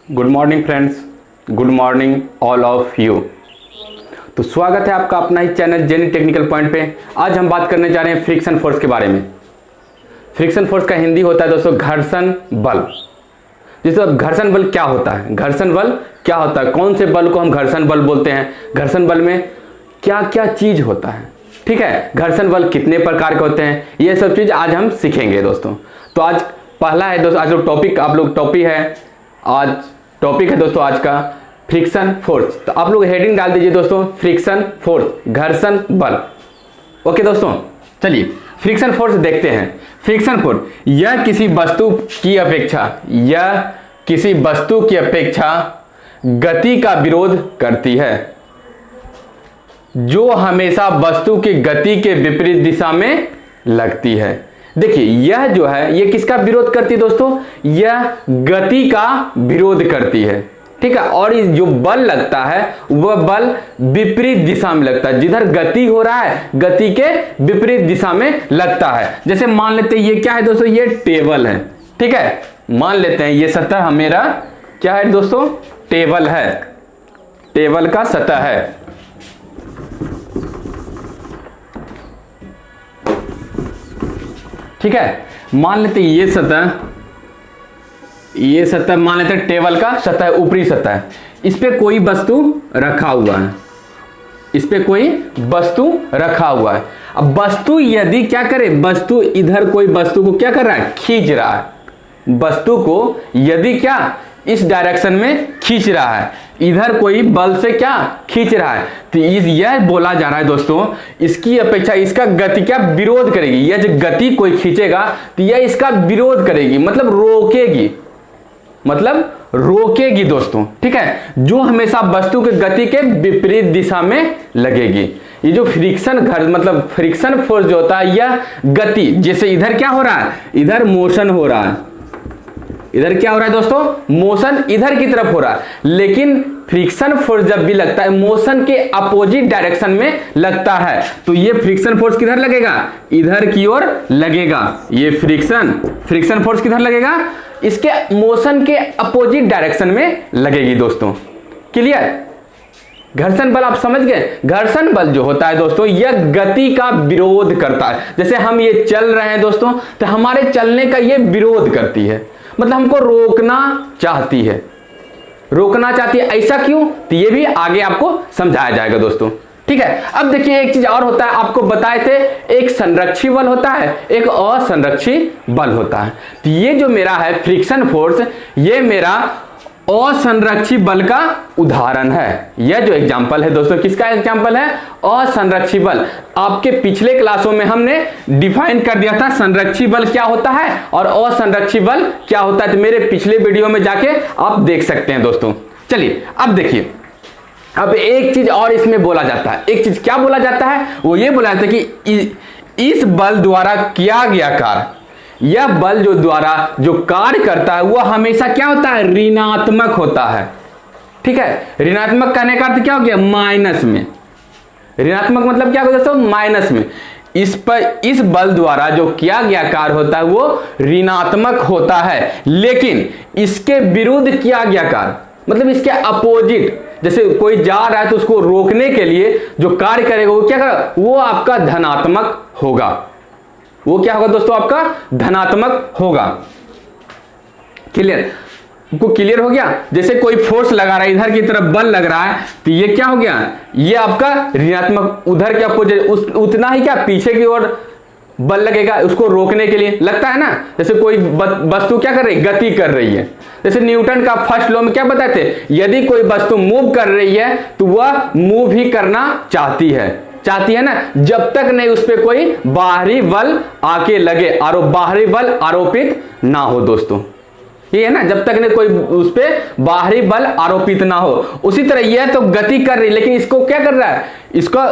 Good morning friends, good morning all of you. तो स्वागत है आपका अपना ही चैनल जेनी टेक्निकल पॉइंट पे। आज हम बात करने जा रहे हैं फ्रिक्शन फोर्स के बारे में। फ्रिक्शन फोर्स का हिंदी होता है दोस्तों घर्षण बल। जैसे अब घर्षण बल क्या होता है, घर्षण बल क्या होता है, कौन से बल को हम घर्षण बल बोलते हैं, घर्षण बल में क्या क्या चीज होता है, ठीक है, घर्षण बल कितने प्रकार के होते हैं, ये सब चीज आज हम सीखेंगे दोस्तों। तो आज पहला है दोस्तों, आज लोग टॉपिक आप लोग टॉपिक है, आज टॉपिक है दोस्तों आज का फ्रिक्शन फोर्स। तो आप लोग हेडिंग डाल दीजिए दोस्तों, फ्रिक्शन फोर्स, घर्षण बल। ओके दोस्तों, चलिए फ्रिक्शन फोर्स देखते हैं। फ्रिक्शन फोर्स यह किसी वस्तु की अपेक्षा गति का विरोध करती है, जो हमेशा वस्तु की गति के विपरीत दिशा में लगती है। देखिए यह जो है ये किसका विरोध करती है दोस्तों, यह गति का विरोध करती है, ठीक है। और जो बल लगता है वह बल विपरीत दिशा में लगता है, जिधर गति हो रहा है गति के विपरीत दिशा में लगता है। जैसे मान लेते हैं ये क्या है दोस्तों, ये टेबल है, ठीक है। मान लेते हैं ये सतह मेरा क्या है दोस्तों, टेबल है, टेबल का सतह है, ठीक है। मान लेते हैं ये सतह मान लेते हैं टेबल का सतह, ऊपरी सतह, इस पे कोई वस्तु रखा हुआ है, इस पे कोई वस्तु रखा हुआ है। अब वस्तु यदि क्या करे, वस्तु इधर कोई वस्तु को क्या कर रहा है, खींच रहा है, वस्तु को यदि क्या इस डायरेक्शन में खींच रहा है, इधर कोई बल से क्या खींच रहा है, तो यह बोला जा रहा है दोस्तों इसकी अपेक्षा इसका गति क्या विरोध करेगी। यह जो गति कोई खींचेगा तो यह इसका विरोध करेगी, मतलब रोकेगी दोस्तों, ठीक है, जो हमेशा वस्तु के गति के विपरीत दिशा में लगेगी। ये जो मतलब फ्रिक्शन फोर्स जो होता है यह गति, जैसे इधर क्या हो रहा है, इधर मोशन हो रहा है, इधर क्या हो रहा है दोस्तों, मोशन इधर की तरफ हो रहा है, लेकिन फ्रिक्शन फोर्स जब भी लगता है मोशन के अपोजिट डायरेक्शन में लगता है, तो ये फ्रिक्शन फोर्स किधर लगेगा, इधर की ओर लगेगा। ये फ्रिक्शन फोर्स किधर लगेगा, इसके मोशन के अपोजिट डायरेक्शन में लगेगी दोस्तों। क्लियर, घर्षण बल आप समझ गए। घर्षण बल जो होता है दोस्तों यह गति का विरोध करता है। जैसे हम ये चल रहे हैं दोस्तों, तो हमारे चलने का ये विरोध करती है, मतलब हमको रोकना चाहती है, ऐसा क्यों, तो ये भी आगे आपको समझाया जाएगा दोस्तों, ठीक है। अब देखिए एक चीज और होता है, आपको बताए थे एक संरक्षी बल होता है, एक असंरक्षी बल होता है। तो ये जो मेरा है फ्रिक्शन फोर्स, ये मेरा असंरक्षी बल का उदाहरण है। यह जो एग्जाम्पल है दोस्तों किसका एग्जाम्पल है, असंरक्षी बल। आपके पिछले क्लासों में हमने डिफाइन कर दिया था संरक्षी बल क्या होता है और असंरक्षी बल क्या होता है, तो मेरे पिछले वीडियो में जाके आप देख सकते हैं दोस्तों। चलिए अब देखिए, अब एक चीज और इसमें बोला जाता है, एक चीज क्या बोला जाता है, वो ये बोला जाता है कि इस बल द्वारा किया गया कार्य, यह बल जो द्वारा जो कार्य करता है वह हमेशा क्या होता है, ऋणात्मक होता है, ठीक है। ऋणात्मक कहने का अर्थ क्या हो गया, माइनस में। ऋणात्मक मतलब क्या होता है दोस्तों, माइनस में। इस बल द्वारा जो किया गया कार्य होता है वो ऋणात्मक होता है, लेकिन इसके विरुद्ध किया गया कार्य, मतलब इसके अपोजिट, जैसे कोई जा रहा है तो उसको रोकने के लिए जो कार्य करेगा वो क्या करेगा, वो आपका धनात्मक होगा। वो क्या होगा दोस्तों, आपका धनात्मक होगा। क्लियर, आपको क्लियर हो गया। जैसे कोई फोर्स लगा रहा है, इधर की तरफ बल लग रहा है, तो ये क्या हो गया, ये आपका ऋणात्मक, उधर के अपोजिट उतना ही क्या पीछे की ओर बल लगेगा उसको रोकने के लिए, लगता है ना। जैसे कोई वस्तु क्या कर रही है, गति कर रही है। जैसे न्यूटन का फर्स्ट लॉ में क्या बताते हैं, यदि कोई वस्तु मूव कर रही है तो वह मूव ही करना चाहती है ना, जब तक नहीं उस पर कोई बाहरी बल आके लगे और बाहरी बल आरोपित ना हो दोस्तों। ये है ना, जब तक नहीं कोई उस पर बाहरी बल आरोपित ना हो। उसी तरह यह तो गति कर रही है, लेकिन इसको क्या कर रहा है, इसको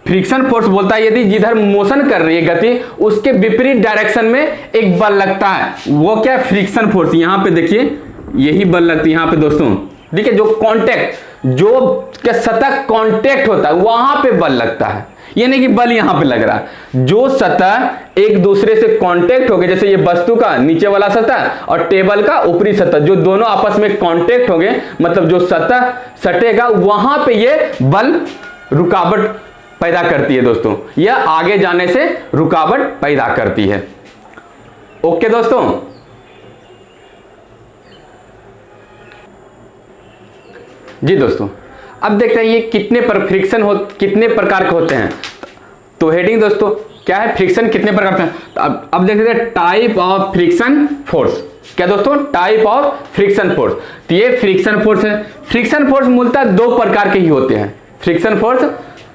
फ्रिक्शन फोर्स बोलता है। यदि जिधर मोशन कर रही है गति, उसके विपरीत डायरेक्शन में एक बल लगता है, वो क्या, फ्रिक्शन फोर्स। यहां पे देखिए यही बल लगती है यहां पे दोस्तों, ठीक है। जो कांटेक्ट, जो सतह कांटेक्ट होता है वहां पे बल लगता है, यानी कि बल यहां पे लग रहा है। जो सतह एक दूसरे से कांटेक्ट हो गए, जैसे ये वस्तु का नीचे वाला सतह और टेबल का ऊपरी सतह, जो दोनों आपस में कांटेक्ट हो गए, मतलब जो सतह सटेगा वहां पे ये बल रुकावट पैदा करती है दोस्तों, यह आगे जाने से रुकावट पैदा करती है। ओके दोस्तों, जी दोस्तों, अब देखते हैं ये कितने प्रकार के होते हैं। तो हेडिंग दोस्तों क्या है, फ्रिक्शन कितने प्रकार के हैं। तो अब देखते हैं टाइप ऑफ फ्रिक्शन फोर्स। क्या दोस्तों, टाइप ऑफ फ्रिक्शन फोर्स। तो ये फ्रिक्शन फोर्स है। फ्रिक्शन फोर्स मूलतः दो प्रकार के ही होते हैं। फ्रिक्शन फोर्स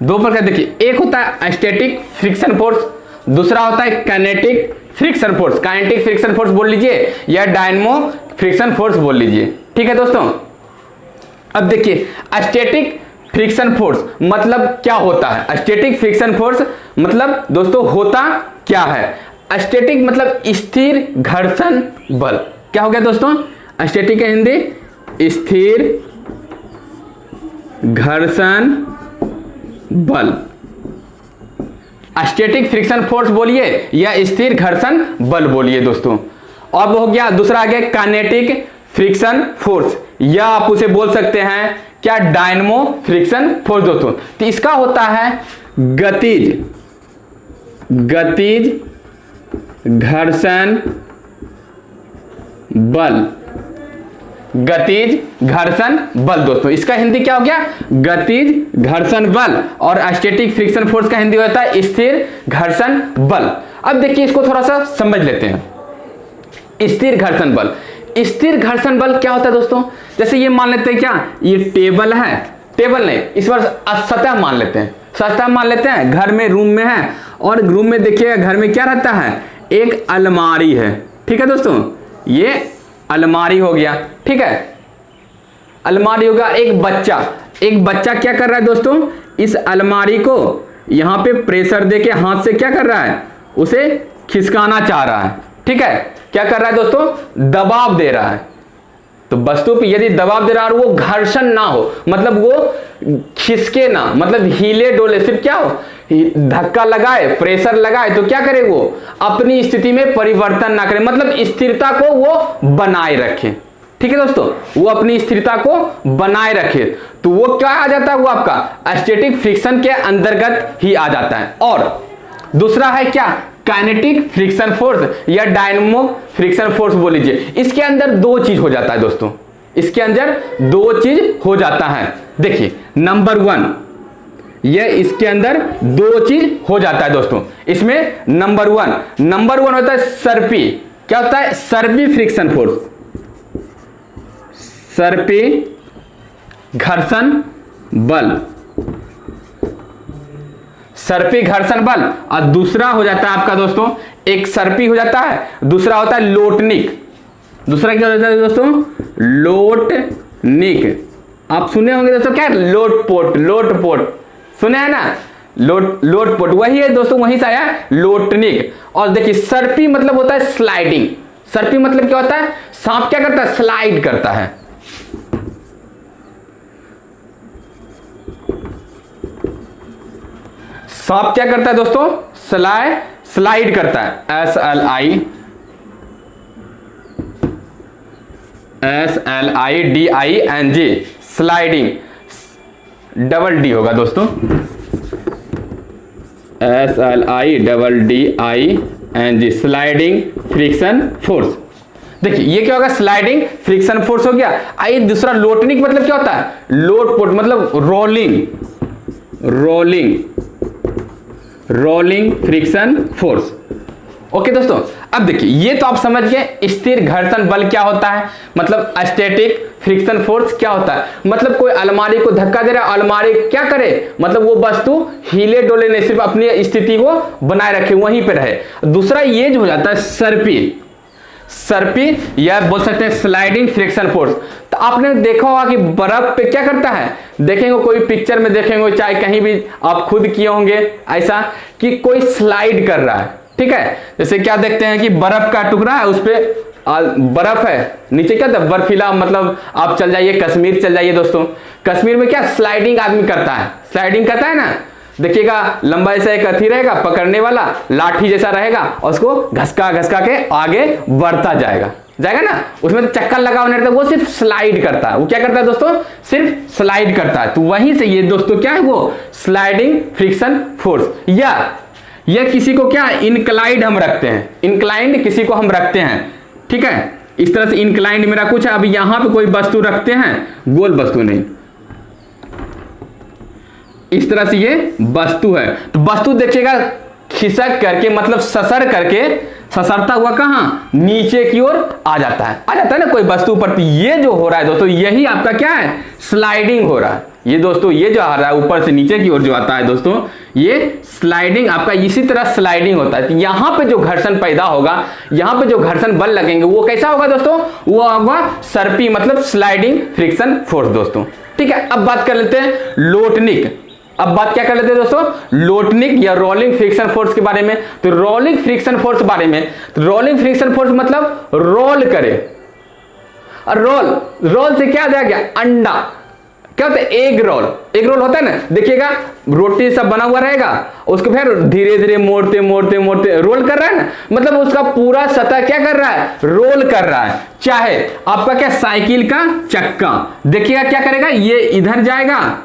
दो प्रकार, देखिए, एक होता है स्टैटिक फ्रिक्शन फोर्स, दूसरा होता है kinetic friction force. Kinetic friction force बोल लीजिए या डायनेमो फ्रिक्शन फोर्स बोल लीजिए, ठीक है दोस्तों। अब देखिए स्टैटिक फ्रिक्शन फोर्स मतलब क्या होता है। स्टैटिक फ्रिक्शन फोर्स मतलब दोस्तों होता क्या है। स्टैटिक मतलब स्थिर घर्षण बल। क्या हो गया दोस्तों, स्टैटिक का हिंदी स्थिर घर्षण बल। स्टैटिक फ्रिक्शन फोर्स बोलिए या स्थिर घर्षण बल बोलिए दोस्तों। अब हो गया दूसरा, आ गया काइनेटिक फ्रिक्शन फोर्स, या आप उसे बोल सकते हैं क्या, डायनेमो फ्रिक्शन फोर्स दोस्तों। तो इसका होता है गतिज घर्षण बल। गतिज घर्षण बल दोस्तों, इसका हिंदी क्या हो गया, गतिज घर्षण बल। और स्टैटिक फ्रिक्शन फोर्स का हिंदी होता है स्थिर घर्षण बल। अब देखिए इसको थोड़ा सा समझ लेते हैं। स्थिर घर्षण बल, स्थिर घर्षण बल क्या होता है दोस्तों। जैसे ये मान लेते हैं क्या, ये टेबल है, टेबल नहीं, इस बार सतह मान लेते हैं, सतह मान लेते हैं, घर में रूम में है, और रूम में देखिएगा घर में क्या रहता है, एक अलमारी है, ठीक है दोस्तों। ये अलमारी हो गया, ठीक है, अलमारी होगा। एक बच्चा क्या कर रहा है दोस्तों, इस अलमारी को यहां पे प्रेशर देके हाथ से क्या कर रहा है, उसे खिसकाना चाह रहा है, ठीक है। क्या कर रहा है दोस्तों, दबाव दे रहा है। तो वस्तु पे यदि दबाव दे रहा है और वो घर्षण ना हो, मतलब वो खिसके ना, मतलब हिले डोले, सिर्फ क्या हो, धक्का लगाए, प्रेशर लगाए, तो क्या करे, वो अपनी स्थिति में परिवर्तन ना करे, मतलब स्थिरता को वो बनाए रखे, ठीक है दोस्तों, वो अपनी स्थिरता को बनाए रखे। तो वो क्या आ जाता है, वो आपका स्टैटिक फ्रिक्शन के अंतर्गत ही आ जाता है। और दूसरा है क्या, काइनेटिक फ्रिक्शन फोर्स या डायनेमो फ्रिक्शन फोर्स बोल लीजिए। इसके अंदर दो चीज हो जाता है दोस्तों, इसके अंदर दो चीज हो जाता है। देखिए नंबर वन, ये इसके अंदर दो चीज हो जाता है दोस्तों। इसमें नंबर वन होता है सर्पी। क्या होता है, सर्पी फ्रिक्शन फोर्स, सर्पी घर्षण बल, सर्पी घर्षण बल। और दूसरा हो जाता है आपका दोस्तों, एक सर्पी हो जाता है, दूसरा होता है लोटनिक। दूसरा क्या होता है दोस्तों, लोटनिक। आप सुने होंगे दोस्तों क्या, लोटपोट सुने हैं ना, लोटपोट वही है दोस्तों, वहीं से आया लोटनिक। और देखिए सर्पी मतलब होता है स्लाइडिंग। सर्पी मतलब क्या होता है, सांप क्या करता है, स्लाइड करता है। सांप क्या करता है दोस्तों, स्लाइड करता है, SLIDING, स्लाइडिंग, डबल डी होगा दोस्तों, SLIDDING, स्लाइडिंग फ्रिक्शन फोर्स। देखिए ये क्या होगा, स्लाइडिंग फ्रिक्शन फोर्स हो गया। आइए दूसरा लोटनिक मतलब क्या होता है, लोटपोट मतलब रोलिंग फ्रिक्शन फोर्स। ओके दोस्तों, अब देखिए ये तो आप समझ गए स्थिर घर्षण बल क्या होता है, मतलब स्टैटिक फ्रिक्शन फोर्स क्या होता है। मतलब कोई अलमारी को धक्का दे रहा है, अलमारी क्या करे, मतलब वो वस्तु हिले डोले नहीं, सिर्फ अपनी स्थिति को बनाए रखे, वहीं पे रहे। दूसरा ये जो हो जाता है सर्पी या बोल सकते हैं स्लाइडिंग फ्रिक्शन फोर्स। तो आपने देखा होगा कि बर्फ पे क्या करता है, देखेंगे कोई पिक्चर में देखेंगे, चाहे कहीं भी आप खुद किए होंगे ऐसा, कि कोई स्लाइड कर रहा है, ठीक है। जैसे क्या देखते हैं कि बर्फ का टुकड़ा है, उस पे बर्फ है, नीचे क्या था, बर्फीला, मतलब आप चल जाइए कश्मीर चल जाइए दोस्तों, कश्मीर में क्या स्लाइडिंग आदमी करता है, स्लाइडिंग करता है ना, देखिएगा लंबा ऐसा एक अथी रहेगा पकड़ने वाला, लाठी जैसा रहेगा, और उसको घसका घसका के आगे बढ़ता जाएगा ना। उसमें तो चक्कर लगा होने रहता है, वो सिर्फ स्लाइड करता है। वो क्या करता है दोस्तों? सिर्फ स्लाइड करता है। तो वहीं से ये दोस्तों क्या है, वो स्लाइडिंग फ्रिक्शन फोर्स। या किसी को क्या इंक्लाइंड हम रखते हैं, इंक्लाइंड किसी को हम रखते हैं, ठीक है। इस तरह से इंक्लाइंड मेरा कुछ है, अभी यहां पे कोई वस्तु रखते हैं, गोल वस्तु नहीं, इस तरह से ये वस्तु है। तो वस्तु देखिएगा खिसक करके मतलब ससर करके, ससरता हुआ कहां? नीचे की ओर आ जाता है ना कोई वस्तु पर। ये जो हो रहा है दोस्तों, यही आपका क्या है? स्लाइडिंग हो रहा है। ये दोस्तों ये जो आ रहा है ऊपर से नीचे की ओर जो आता है दोस्तों, ये स्लाइडिंग आपका इसी तरह स्लाइडिंग होता है। तो यहां पे जो घर्षण पैदा होगा, यहां पे जो घर्षण बल लगेंगे, वो कैसा होगा दोस्तों? वो होगा सर्पी मतलब स्लाइडिंग फ्रिक्शन फोर्स दोस्तों, ठीक है। अब बात कर लेते हैं लोटनिक। अब बात क्या कर लेते हैं दोस्तों? लोटनिक या रोलिंग फ्रिक्शन फोर्स के बारे में। तो रोलिंग फ्रिक्शन फोर्स बारे में, तो रोलिंग फ्रिक्शन फोर्स मतलब रोल करे। और रोल से क्या दिया गया? अंडा। क्या होता है? एग रोल होता है ना, देखिएगा रोटी सब बना हुआ रहेगा, उसको फिर धीरे धीरे मोड़ते मोड़ते मोड़ते रोल कर रहा है ना, मतलब उसका पूरा सतह क्या कर रहा है? रोल कर रहा है। चाहे आपका क्या साइकिल का चक्का, देखिएगा क्या करेगा? ये इधर जाएगा,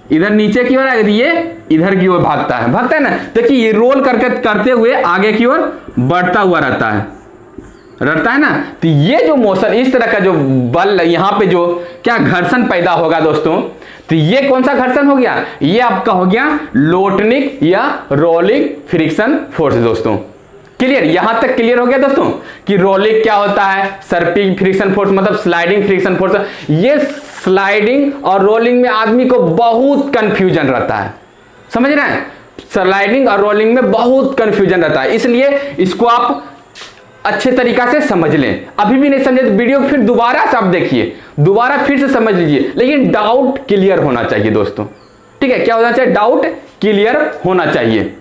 इधर नीचे की ओर आएगा, ये इधर की ओर भागता है ना। देखिए ये रोल करते हुए आगे की ओर बढ़ता हुआ रहता है ना। तो ये जो मोशन, इस तरह का जो बल यहां पे जो क्या घर्षण पैदा होगा दोस्तों, तो ये कौन सा घर्षण हो गया? ये आपका हो गया लोटनिक या रोलिंग फ्रिक्शन फोर्स दोस्तों। क्लियर? यहां तक क्लियर हो गया दोस्तों कि रोलिंग क्या होता है, सर्पिंग फ्रिक्शन फोर्स मतलब स्लाइडिंग फ्रिक्शन फोर्स। ये स्लाइडिंग और रोलिंग में आदमी को बहुत कंफ्यूजन रहता है, समझ रहे हैं? स्लाइडिंग और रोलिंग में बहुत कंफ्यूजन रहता है, इसलिए इसको आप अच्छे तरीका से समझ लें। अभी भी नहीं समझे तो वीडियो फिर दोबारा से आप देखिए, दोबारा फिर से समझ लीजिए, लेकिन डाउट क्लियर होना चाहिए दोस्तों, ठीक है। क्या होना चाहिए? डाउट क्लियर होना चाहिए।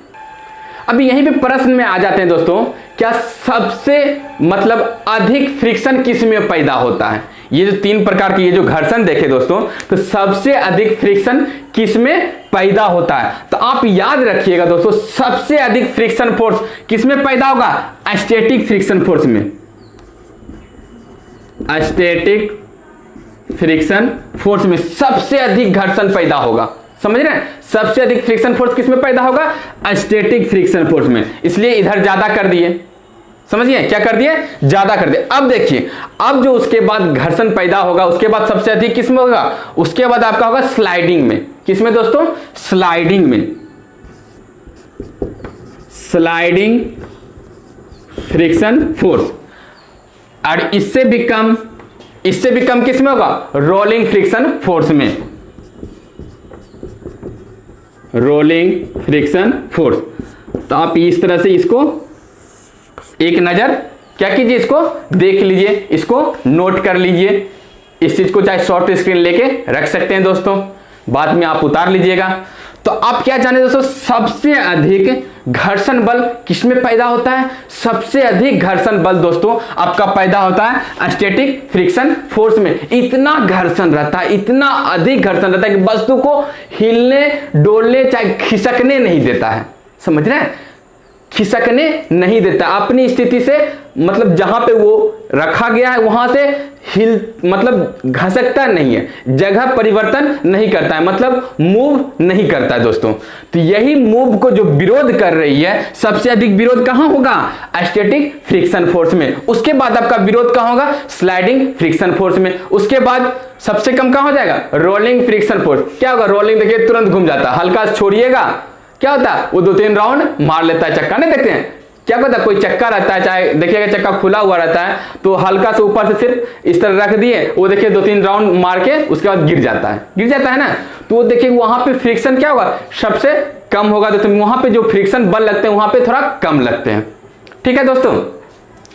अभी यहीं पे प्रश्न में आ जाते हैं दोस्तों, क्या सबसे मतलब अधिक फ्रिक्शन किस में पैदा होता है? ये जो तीन प्रकार की ये जो घर्षण देखे दोस्तों, तो सबसे अधिक फ्रिक्शन किस में पैदा होता है? तो आप याद रखिएगा दोस्तों, सबसे अधिक फ्रिक्शन फोर्स किस में पैदा होगा? स्टैटिक फ्रिक्शन फोर्स में। स्टैटिक फ्रिक्शन फोर्स में सबसे अधिक घर्षण पैदा होगा, समझ रहे हैं? सबसे अधिक फ्रिक्शन फोर्स किस में पैदा होगा? स्टैटिक फ्रिक्शन फोर्स में। इसलिए इधर ज्यादा कर दिए, समझिए क्या कर दिए? ज्यादा कर दिए। अब देखिए, अब जो उसके बाद घर्षण पैदा होगा, उसके बाद सबसे अधिक किस में होगा? उसके बाद आपका होगा स्लाइडिंग में। किस में दोस्तों? स्लाइडिंग में। Sliding friction force. और इससे भी कम किस में होगा? रोलिंग फ्रिक्शन फोर्स में। Rolling friction force. तो आप इस तरह से इसको एक नजर क्या कीजिए, इसको देख लीजिए, इसको नोट कर लीजिए। इस चीज को चाहे शॉर्ट स्क्रीन लेके रख सकते हैं दोस्तों, बाद में आप उतार लीजिएगा। तो आप क्या जाने दोस्तों, सबसे अधिक घर्षण बल किसमें पैदा होता है? सबसे अधिक घर्षण बल दोस्तों आपका पैदा होता है स्टैटिक फ्रिक्शन फोर्स में। इतना घर्षण रहता है, इतना अधिक घर्षण रहता है कि वस्तु को हिलने डोलने चाहे खिसकने नहीं देता है, समझ रहे हैं? खिसकने नहीं देता, अपनी स्थिति से मतलब जहां पे वो रखा गया है वहां से हिल मतलब घसकता नहीं है, जगह परिवर्तन नहीं करता है, मतलब मूव नहीं करता है दोस्तों। तो यही मूव को जो विरोध कर रही है, सबसे अधिक विरोध कहां होगा? स्टैटिक फ्रिक्शन फोर्स में। उसके बाद आपका विरोध कहां होगा? स्लाइडिंग फ्रिक्शन फोर्स में। उसके बाद सबसे कम कहां हो जाएगा? Rolling friction force. क्या होगा? रोलिंग देखिए तुरंत घूम जाता है, हल्का छोड़िएगा क्या होता है? वो 2-3 राउंड मार लेता है चक्का, नहीं देखते हैं क्या पता? कोई चक्का रहता है, चाहे देखिएगा चक्का खुला हुआ रहता है, तो हल्का से ऊपर से सिर्फ इस तरह रख दिए, वो देखिए 2-3 राउंड मार के उसके बाद गिर जाता है ना। तो वो देखिए वहां पे फ्रिक्शन क्या होगा? सबसे कम होगा। तो वहां पे जो फ्रिक्शन बल लगते हैं वहां पे थोड़ा कम लगते हैं, ठीक है दोस्तों।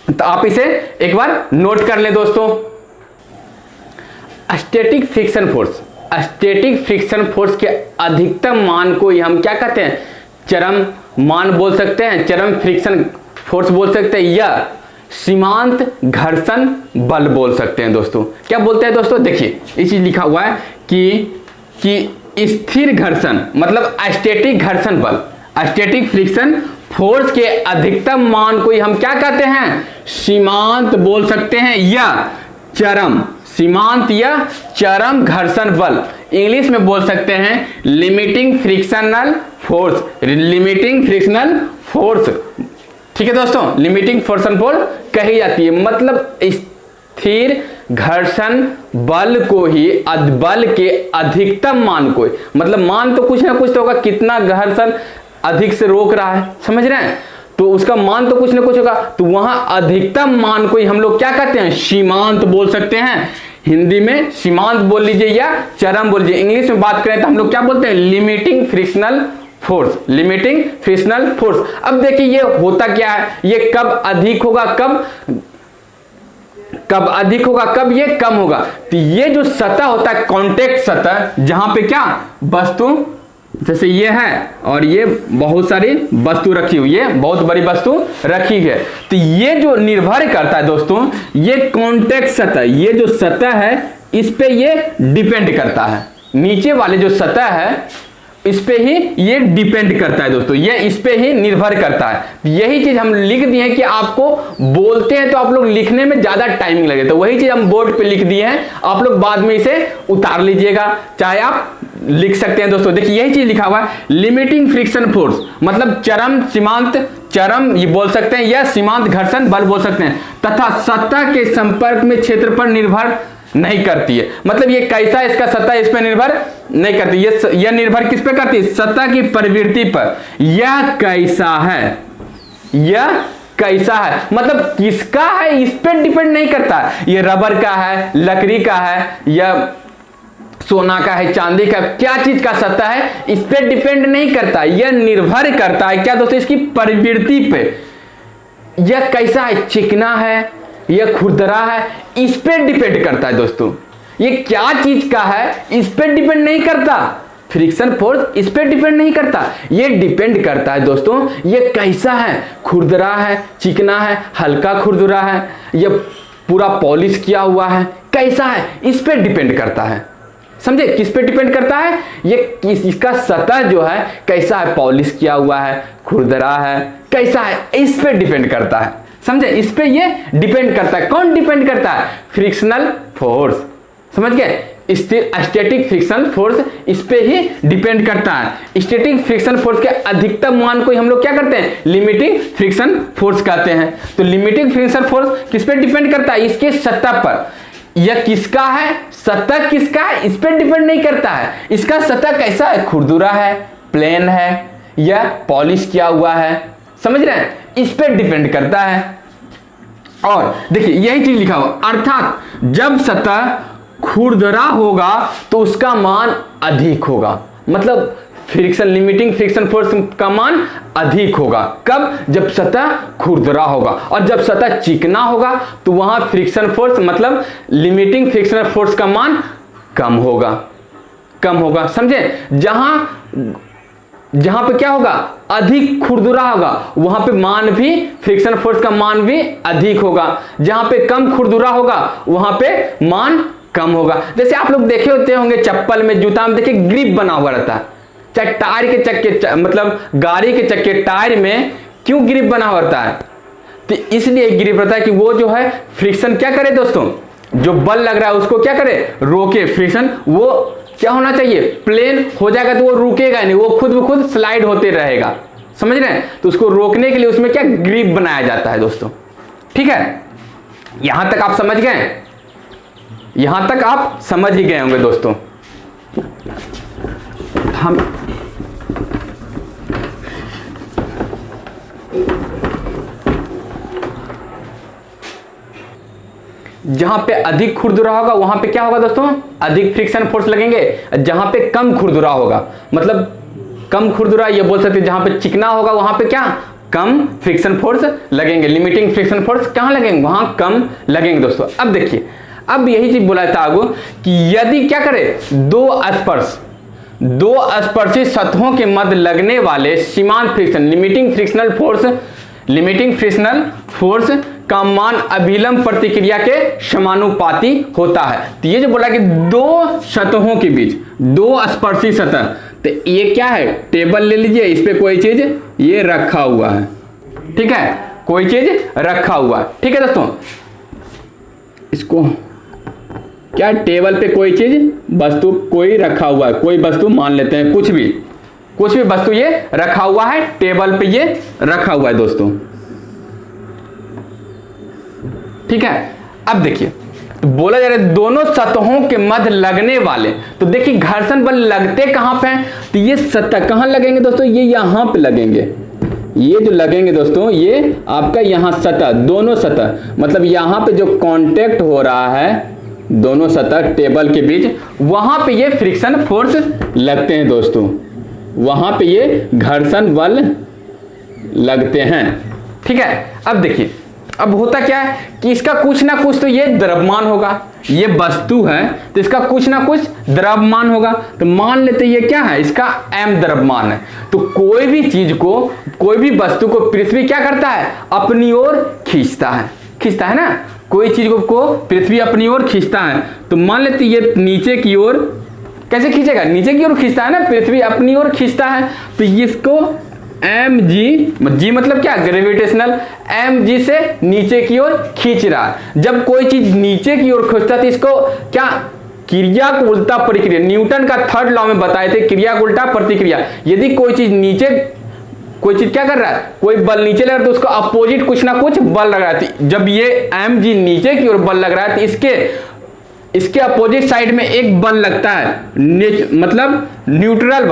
तो आप इसे एक बार नोट कर ले दोस्तों। Static friction force, static friction force के अधिकतम मान को हम क्या कहते हैं? चरम मान बोल सकते हैं, चरम फ्रिक्शन फोर्स बोल सकते हैं, या सीमांत घर्षण बल बोल सकते हैं दोस्तों। क्या बोलते हैं दोस्तों? देखिए ये चीज लिखा हुआ है कि स्थिर घर्षण मतलब स्टैटिक घर्षण बल, स्टैटिक फ्रिक्शन फोर्स के अधिकतम मान को हम क्या कहते हैं, सीमांत बोल सकते हैं या चरम, सीमांत या चरम घर्षण बल, इंग्लिश में बोल सकते हैं limiting frictional force, limiting frictional force. ठीक है दोस्तों, लिमिटिंग फ्रिक्शन फोर्स कही जाती है, मतलब स्थिर घर्षण बल को ही, बल के अधिकतम मान को, मतलब मान तो कुछ ना कुछ तो होगा, कितना घर्षण अधिक से रोक रहा है, समझ रहे हैं, तो उसका मान तो कुछ ना कुछ होगा, तो वहां अधिकतम मान को ही हम लोग क्या कहते हैं, सीमांत बोल सकते हैं। हिंदी में सीमांत बोल लीजिए या चरम बोल लीजिए, इंग्लिश में बात करें तो हम लोग क्या बोलते हैं, limiting frictional force, limiting frictional force. अब देखिए ये होता क्या है, ये कब अधिक होगा, कब अधिक होगा, कब ये कम होगा, तो ये जो सतह होता है कॉन्टेक्ट सतह, जहां पे क्या वस्तु जैसे ये है और ये बहुत सारी वस्तु रखी हुई है, बहुत बड़ी वस्तु रखी है, तो ये जो निर्भर करता है दोस्तों, ये कॉन्टेक्ट सतह, ये जो सतह है इस पे ये डिपेंड करता है, नीचे वाले जो सतह है इस पे ही ये डिपेंड करता है दोस्तों, ये इस पे ही निर्भर करता है। यही चीज हम लिख दिए हैं कि आपको बोलते हैं तो आप लोग लिखने में ज्यादा टाइमिंग लगे, तो वही चीज हम बोर्ड पे लिख दिए हैं, आप लोग बाद में इसे उतार लीजिएगा, चाहे आप लिख सकते हैं दोस्तों। देखिए यही चीज लिखा हुआ है, लिमिटिंग फ्रिक्शन फोर्स मतलब चरम, सीमांत, चरम ये बोल सकते हैं या सीमांत घर्षण बल बोल सकते हैं, तथा सतह के संपर्क में क्षेत्र पर निर्भर नहीं करती है, मतलब ये कैसा इसका सतह इस पर निर्भर नहीं करती, ये निर्भर किस पे करती है, सतह की प्रवृत्ति पर, यह कैसा है, यह कैसा है मतलब किसका है इस पे डिपेंड नहीं करता, ये रबर का है, लकड़ी का है, या सोना का है, चांदी का, क्या चीज का सतह है इस पे डिपेंड नहीं करता, यह निर्भर करता है क्या दोस्तों, इसकी प्रवृत्ति पे, यह कैसा है, चिकना है यह खुरदरा है, इस पे डिपेंड करता है दोस्तों, ये क्या चीज का है इस पे डिपेंड नहीं करता, फ्रिक्शन फोर्स इस पे डिपेंड नहीं करता, ये डिपेंड करता है दोस्तों ये कैसा है, खुरदरा है, चिकना है, हल्का खुरदरा है, यह पूरा पॉलिश किया हुआ है, कैसा है इस पे डिपेंड करता है, समझे, किस पे डिपेंड करता है, ये इसका सतह जो है कैसा है, पॉलिश किया हुआ है, खुरदरा है, कैसा है इस पे डिपेंड करता है, समझे, इस पे ये डिपेंड करता है, कौन डिपेंड करता है, फ्रिक्शनल फोर्स, समझ गए, स्टैटिक फ्रिक्शन फोर्स इस पे ही डिपेंड करता है। स्टैटिक फ्रिक्शन फोर्स के अधिकतम मान को हम लोग क्या करते हैं, लिमिटिंग फ्रिक्शन फोर्स कहते हैं। तो लिमिटिंग फ्रिक्शन फोर्स किस पे डिपेंड करता है, इसके सतह पर, यह किसका है, सतह किसका है इस पे डिपेंड नहीं करता है, इसका सतह कैसा है, खुरदुरा है, प्लेन है या पॉलिश किया हुआ है, समझ रहे हैं, इस पे डिपेंड करता है। और देखिए यही चीज लिखा हुआ, अर्थात जब सतह खुरदरा होगा तो उसका मान अधिक होगा, मतलब फ्रिक्शन, लिमिटिंग फ्रिक्शन फोर्स का मान अधिक होगा, कब, जब सतह खुरदरा होगा, और जब सतह चिकना होगा तो वहां फ्रिक्शन फोर्स मतलब लिमिटिंग फ्रिक्शन फोर्स का मान कम होगा, समझे, जहां पे क्या होगा, अधिक खुरदुरा होगा वहां पे मान भी, फ्रिक्शन फोर्स का मान भी अधिक होगा, जहां पे कम खुरदुरा होगा वहां पे मान कम होगा। जैसे आप लोग देखे होते होंगे चप्पल में, जूता में देखिए ग्रिप बना हुआ रहता है, चाहे टायर के चक्के, मतलब गाड़ी के चक्के टायर में क्यों ग्रिप बना हुआ रहता है, तो इसलिए ग्रिप रहता है कि वो जो है फ्रिक्शन क्या करे दोस्तों, जो बल लग रहा है उसको क्या करे, रोके, फ्रिक्शन वो क्या होना चाहिए, प्लेन हो जाएगा तो वो रुकेगा नहीं, वो खुद ब खुद स्लाइड होते रहेगा, समझ रहे हैं, तो उसको रोकने के लिए उसमें क्या ग्रिप बनाया जाता है दोस्तों। ठीक है, यहां तक आप समझ गए, यहां तक आप समझ ही गए होंगे दोस्तों। हम जहां पे अधिक खुरदुरा होगा वहां पे क्या होगा दोस्तों, अधिक फ्रिक्शन फोर्स लगेंगे, जहां पे कम खुरदुरा होगा, मतलब कम खुरदुरा ये बोल सकते हैं, जहां पे चिकना होगा वहां पे क्या, कम फ्रिक्शन फोर्स लगेंगे, लिमिटिंग फ्रिक्शन फोर्स कहां लगेंगे, वहां कम लगेंगे दोस्तों। अब देखिए, अब यही चीज बोला था आगो कि यदि क्या करे, दो स्पर्शी सतहों के मध्य लगने वाले सीमांत फ्रिक्शन, लिमिटिंग फ्रिक्शनल फोर्स का मान अभिलंब प्रतिक्रिया के समानुपाती होता है। तो ये जो बोला कि दो सतहों के बीच, दो स्पर्शी सतह, तो ये क्या है, टेबल ले लीजिए, इस पे कोई चीज ये रखा हुआ है, ठीक है, कोई चीज रखा हुआ, ठीक है दोस्तों, इसको क्या, टेबल पे कोई चीज वस्तु कोई रखा हुआ है, कोई वस्तु मान लेते हैं, कुछ भी वस्तु ये रखा हुआ है, टेबल पे ये रखा हुआ है दोस्तों, ठीक है। अब देखिए, तो बोला जा रहा है दोनों सतहों के मध्य लगने वाले, तो देखिए घर्षण बल लगते कहां पे हैं, तो ये सतह कहां लगेंगे दोस्तों, ये यहां पे लगेंगे, ये जो लगेंगे दोस्तों, ये आपका यहां सतह, दोनों सतह, मतलब यहां पे जो कांटेक्ट हो रहा है दोनों सतह टेबल के बीच, वहां पे ये फ्रिक्शन फोर्स लगते हैं दोस्तों, वहां पे ये घर्षण बल लगते हैं, ठीक है। अब देखिए, अब होता क्या है कि इसका कुछ ना कुछ तो ये द्रव्यमान होगा, ये वस्तु है तो इसका कुछ ना कुछ द्रव्यमान होगा, तो मान लेते ये क्या है, इसका m द्रव्यमान है। तो कोई भी चीज को, कोई भी वस्तु को पृथ्वी क्या करता है, अपनी ओर खींचता है ना, कोई चीज को पृथ्वी अपनी ओर खींचता है, तो मान लेते ये नीचे की ओर कैसे खींचेगा, नीचे की ओर खींचता है ना, पृथ्वी अपनी ओर खींचता है, तो इसको जी मतलब क्या, ग्रेविटेशनल, mg से नीचे की ओर खींच रहा है। जब कोई चीज नीचे की ओर खींचता है तो इसको क्या, क्रिया को उल्टा प्रतिक्रिया, न्यूटन का थर्ड लॉ में बताए थे, क्रिया को उल्टा प्रतिक्रिया। यदि कोई चीज नीचे, कोई चीज क्या कर रहा है, कोई बल नीचे लग रहा है तो उसको अपोजिट कुछ ना कुछ बल लग रहा है। जब ये mg नीचे की ओर बल लग रहा है तो इसके अपोजिट साइड में एक बल लगता है, मतलब न्यूट्रल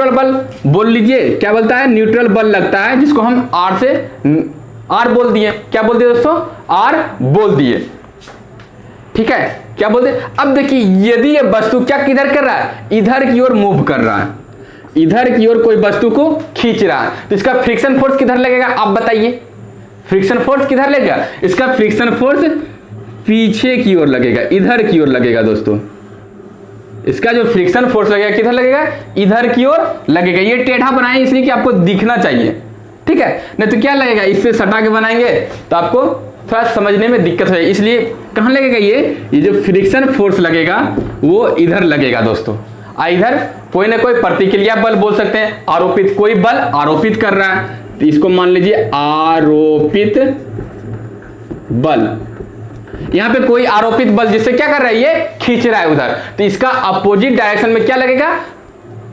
बल बोल लीजिए, क्या बोलता है, न्यूट्रल बल लगता है, जिसको हम R बोल दिए, क्या बोल दिए दोस्तों, R बोल दिए, ठीक है, क्या बोलते। अब देखिए यदि ये वस्तु क्या किधर कर रहा है, इधर की ओर मूव कर रहा है, इधर की ओर कोई वस्तु को खींच रहा है, तो इसका फ्रिक्शन फोर्स किधर लगेगा, आप बताइए, फ्रिक्शन फोर्स किधर लगेगा, इसका फ्रिक्शन फोर्स पीछे की ओर लगेगा, इधर की ओर लगेगा दोस्तों, इसका जो फ्रिक्शन फोर्स लगेगा किधर लगेगा, इधर की ओर लगेगा। ये टेढ़ा बनाए इसलिए कि आपको दिखना चाहिए, ठीक है, नहीं तो क्या लगेगा, इससे सटा के बनाएंगे तो आपको थोड़ा समझने में दिक्कत हो जाएगी, इसलिए कहां लगेगा, ये जो फ्रिक्शन फोर्स लगेगा वो इधर लगेगा दोस्तों। इधर कोई ना कोई प्रतिक्रिया बल बोल सकते हैं, आरोपित, कोई बल आरोपित कर रहा है, तो इसको मान लीजिए आरोपित बल, यहां पे कोई आरोपित बल जिससे क्या कर रहा है, ये खींच रहा है उधर, तो इसका अपोजिट डायरेक्शन में क्या लगेगा,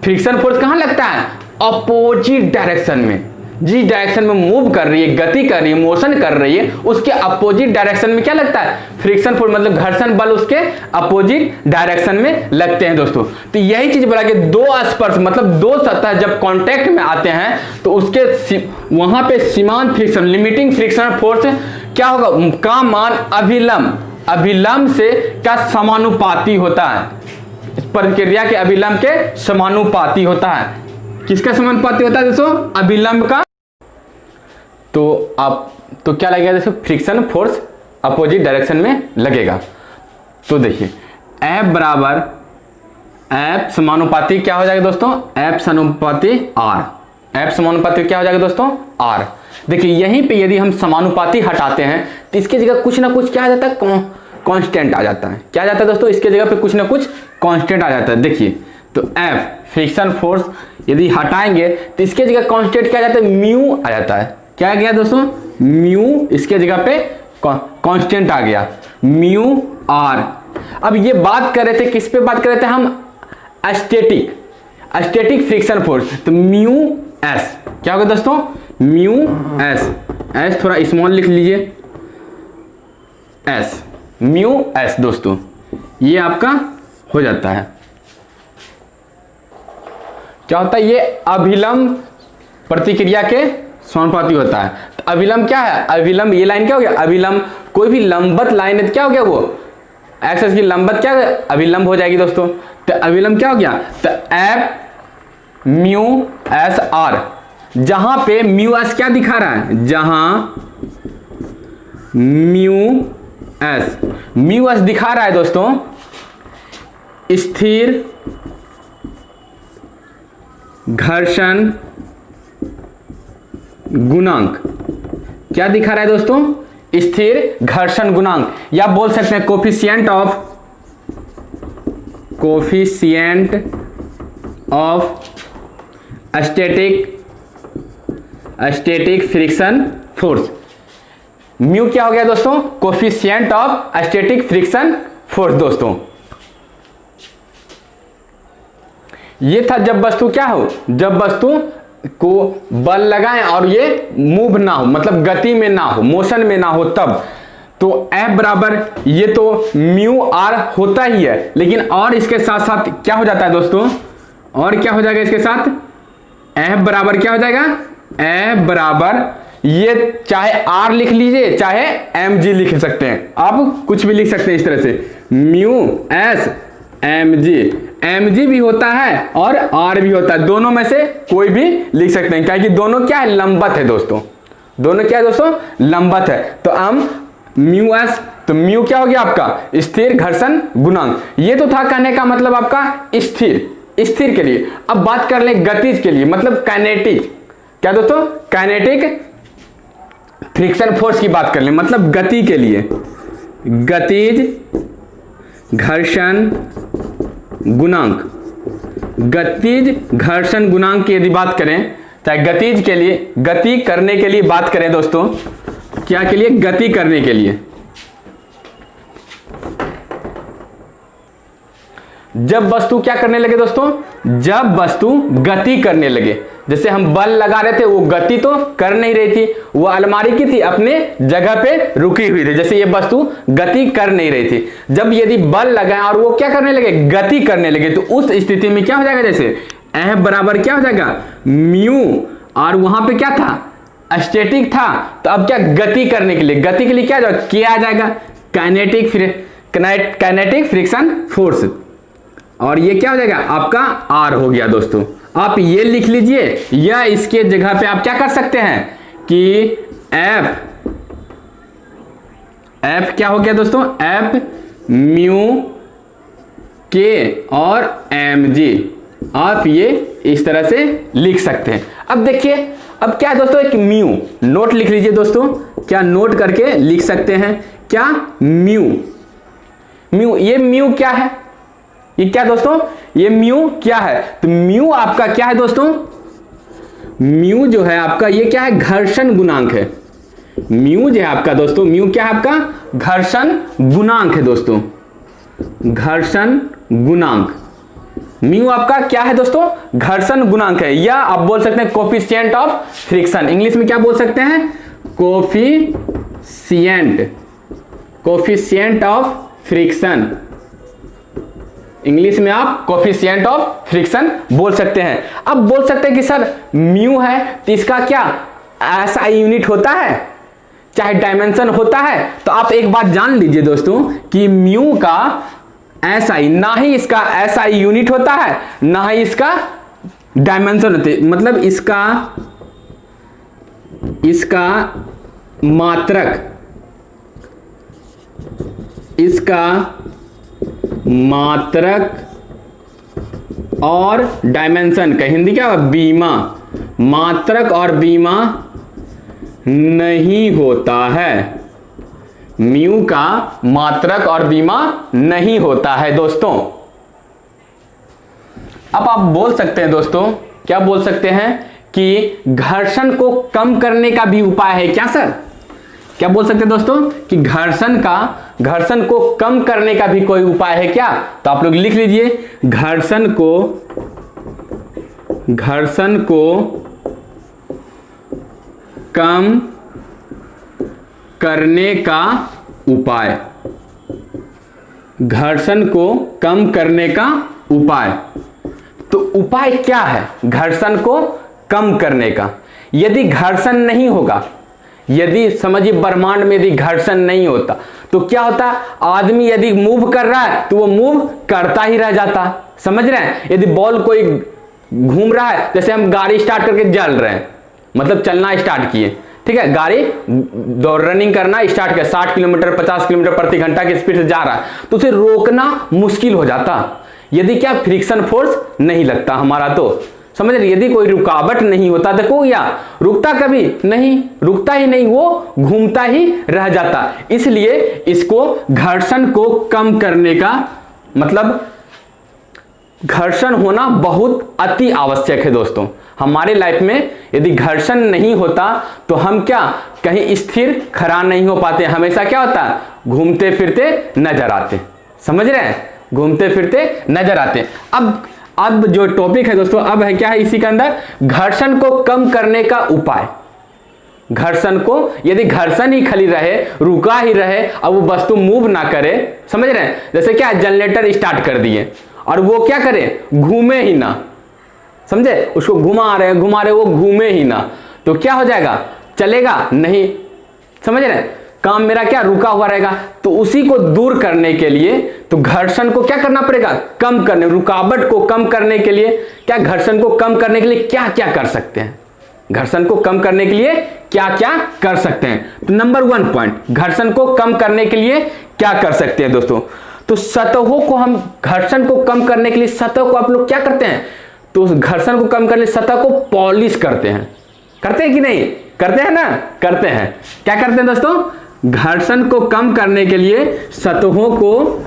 फ्रिक्शन फोर्स कहां लगता है, अपोजिट डायरेक्शन में, जिस डायरेक्शन में मूव कर रही है, गति कर रही है, मोशन कर रही है, उसके अपोजिट डायरेक्शन में क्या लगता है, फ्रिक्शन फोर्स, मतलब घर्षण बल उसके अपोजिट डायरेक्शन में लगते हैं दोस्तों। तो यही चीज बोला कि दो स्पर्श, मतलब दो सतह जब कांटेक्ट में आते हैं तो उसके वहां पे सीमांत फ्रिक्शन, लिमिटिंग फ्रिक्शन फोर्स क्या होगा, का मान अभिलंब से क्या समानुपाती होता है, इस प्रक्रिया के अभिलंब के समानुपाती होता है। किसका समानुपाती होता है दोस्तों, अभिलंब का। तो क्या लगेगा दोस्तों, फ्रिक्शन फोर्स अपोजिट डायरेक्शन में लगेगा। तो देखिए F बराबर F समानुपाती क्या हो जाएगा दोस्तों, F समानुपाती R, F समानुपाती क्या हो जाएगा दोस्तों, R। देखिए यहीं पे यदि हम समानुपाती हटाते हैं तो इसके जगह कुछ ना कुछ क्या आ जाता है, कांस्टेंट आ जाता है, क्या आ जाता है दोस्तों, इसके जगह पे कुछ ना कुछ कांस्टेंट आ जाता है। देखिए तो F फ्रिक्शन फोर्स यदि हटाएंगे तो इसके जगह कांस्टेंट क्या आ जाता है, म्यू आ जाता है, क्या आ गया दोस्तों, म्यू, इसके जगह पे कांस्टेंट आ गया, म्यू R। अब ये बात कर रहे थे, किस पे बात कर रहे थे हम, स्टैटिक फ्रिक्शन फोर्स, तो म्यू एस क्या होगा दोस्तों, म्यू एस थोड़ा स्मॉल लिख लीजिए, एस, म्यू एस दोस्तों, ये आपका हो जाता है, क्या होता है, ये अभिलंब प्रतिक्रिया के समानुपाती होता है। तो अभिलंब क्या है, अभिलंब, ये लाइन क्या हो गया, अभिलंब, कोई भी लंबवत लाइन है तो क्या हो गया, वो एक्सिस की लंबवत क्या अभिलंब हो जाएगी दोस्तों। तो अभिलंब क्या हो गया, तो एफ म्यू एस आर, जहां पे म्यू एस क्या दिखा रहा है, जहां म्यू एस दिखा रहा है दोस्तों स्थिर घर्षण गुणांक, क्या दिखा रहा है दोस्तों, स्थिर घर्षण गुणांक, या बोल सकते हैं coefficient of static friction force. Mu क्या हो गया दोस्तों? Coefficient of static friction force. दोस्तों ये था जब वस्तु क्या हो, जब वस्तु को बल लगाएं और ये मूव ना हो, मतलब गति में ना हो, मोशन में ना हो, तब तो F बराबर, ये तो म्यू आर होता ही है, लेकिन और इसके साथ साथ क्या हो जाता है दोस्तों, और क्या हो जाएगा इसके साथ? F बराबर क्या हो जाएगा? F बराबर, ये चाहे R लिख लीजिए चाहे mg लिख सकते हैं, आप कुछ भी लिख सकते हैं इस तरह से, म्यू एस mg भी होता है और R भी होता है, दोनों में से कोई भी लिख सकते हैं, क्योंकि दोनों क्या है? लंबवत है दोस्तों, दोनों क्या है दोस्तों? लंबवत है। तो हम म्यू एस, तो म्यू क्या हो गया आपका? स्थिर घर्षण गुणांक। ये तो था कहने का मतलब आपका स्थिर के लिए। अब बात कर ले गतिज के लिए, मतलब काइनेटिक, क्या दोस्तों? काइनेटिक फ्रिक्शन फोर्स की बात कर ले, मतलब गति के लिए, गतिज घर्षण गुणांक। गतिज घर्षण गुणांक की यदि बात करें, चाहे गतिज के लिए, गति करने के लिए बात करें दोस्तों, क्या के लिए? गति करने के लिए। जब वस्तु क्या करने लगे दोस्तों? जब वस्तु गति करने लगे, जैसे हम बल लगा रहे थे, वो गति तो कर नहीं रही थी, वो अलमारी की थी, अपने जगह पे रुकी हुई थी, जैसे ये वस्तु गति कर नहीं रही थी। जब यदि बल लगाए और वो क्या करने लगे? गति करने लगे, तो उस स्थिति में क्या हो जाएगा? जैसे F बराबर क्या हो जाएगा? म्यू, और वहां पे क्या था? स्टैटिक था, तो अब क्या? गति करने के लिए, गति के लिए क्या किया जाएगा? काइनेटिक फ्रिक्शन फोर्स, और ये क्या हो जाएगा? आपका R हो गया दोस्तों। आप ये लिख लीजिए, या इसके जगह पे आप क्या कर सकते हैं कि F क्या हो गया दोस्तों? F म्यू के और mg, आप ये इस तरह से लिख सकते हैं। अब देखिए, अब क्या है दोस्तों? एक म्यू नोट लिख लीजिए दोस्तों, क्या नोट करके लिख सकते हैं? क्या? म्यू, ये म्यू क्या है? ये क्या दोस्तों? ये म्यू क्या है? तो म्यू आपका क्या है दोस्तों? म्यू जो है आपका, ये क्या है? घर्षण गुणांक है। म्यू जो है आपका दोस्तों, म्यू क्या है आपका? घर्षण गुणांक है दोस्तों, घर्षण गुणांक। म्यू आपका क्या है दोस्तों? घर्षण गुणांक है, या आप बोल सकते हैं कोफिशिएंट ऑफ फ्रिक्शन। इंग्लिश में क्या बोल सकते हैं? Coefficient of friction. इंग्लिश में आप कोफिशिएंट ऑफ फ्रिक्शन बोल सकते हैं। अब बोल सकते हैं कि सर म्यू है तो इसका क्या SI यूनिट होता है, चाहे डायमेंशन होता है? तो आप एक बात जान लीजिए दोस्तों कि म्यू का SI, ना ही इसका SI यूनिट होता है, ना ही इसका डायमेंशन होते, मतलब इसका मात्रक और डायमेंशन का हिंदी क्या? बीमा। मात्रक और बीमा नहीं होता है, म्यू का मात्रक और बीमा नहीं होता है दोस्तों। अब आप बोल सकते हैं दोस्तों, क्या बोल सकते हैं कि घर्षण को कम करने का भी उपाय है क्या सर? क्या बोल सकते हैं दोस्तों कि घर्षण को कम करने का भी कोई उपाय है क्या? तो आप लोग लिख लीजिए, घर्षण को कम करने का उपाय। घर्षण को कम करने का उपाय, तो उपाय क्या है घर्षण को कम करने का? यदि घर्षण नहीं होगा, यदि समझिए ब्रह्मांड में यदि घर्षण नहीं होता तो क्या होता? आदमी यदि मूव कर रहा है तो वो मूव करता ही रह जाता, समझ रहे हैं? यदि बॉल कोई घूम रहा है, जैसे हम गाड़ी स्टार्ट करके चल रहे हैं, मतलब चलना स्टार्ट किए, ठीक है, गाड़ी दौड़ रनिंग करना स्टार्ट किया, 60 किलोमीटर 50 किलोमीटर प्रति घंटा की स्पीड से जा रहा है, तो उसे रोकना मुश्किल हो जाता यदि क्या फ्रिक्शन फोर्स नहीं लगता हमारा। तो समझ रहे, यदि कोई रुकावट नहीं होता देखो या रुकता कभी नहीं, रुकता ही नहीं, वो घूमता ही रह जाता। इसलिए इसको घर्षण को कम करने का मतलब घर्षण होना बहुत अति आवश्यक है दोस्तों। हमारे लाइफ में यदि घर्षण नहीं होता तो हम क्या कहीं स्थिर खड़ा नहीं हो पाते, हमेशा क्या होता घूमते फिरते नजर आते। समझ रहे हैं, घूमते फिरते नजर आते। अब जो टॉपिक है दोस्तों, अब है क्या है इसी के अंदर, घर्षण को कम करने का उपाय। घर्षण को, यदि घर्षण ही खाली रहे, रुका ही रहे, अब वो वस्तु मूव ना करे, समझ रहे हैं, जैसे क्या जनरेटर स्टार्ट कर दिए और वो क्या करे, घूमे ही ना, समझे, उसको घुमा रहे वो घूमे ही ना, तो क्या हो जाएगा, चलेगा नहीं। समझ रहे हैं, काम मेरा क्या रुका हुआ रहेगा। तो उसी को दूर करने के लिए तो घर्षण को क्या करना पड़ेगा, कम करने, रुकावट को कम करने के लिए क्या, घर्षण को कम करने के लिए क्या क्या कर सकते हैं, घर्षण को कम करने के लिए क्या क्या कर सकते हैं। तो नंबर 1 पॉइंट, घर्षण को कम करने के लिए क्या कर सकते हैं दोस्तों। तो सतहों को हम, घर्षण को कम करने के लिए सतह को आप लोग क्या करते हैं, तो घर्षण को कम करने सतह को पॉलिश करते हैं कि नहीं, करते हैं ना, करते हैं। क्या करते हैं दोस्तों, घर्षण को कम करने के लिए सतहों को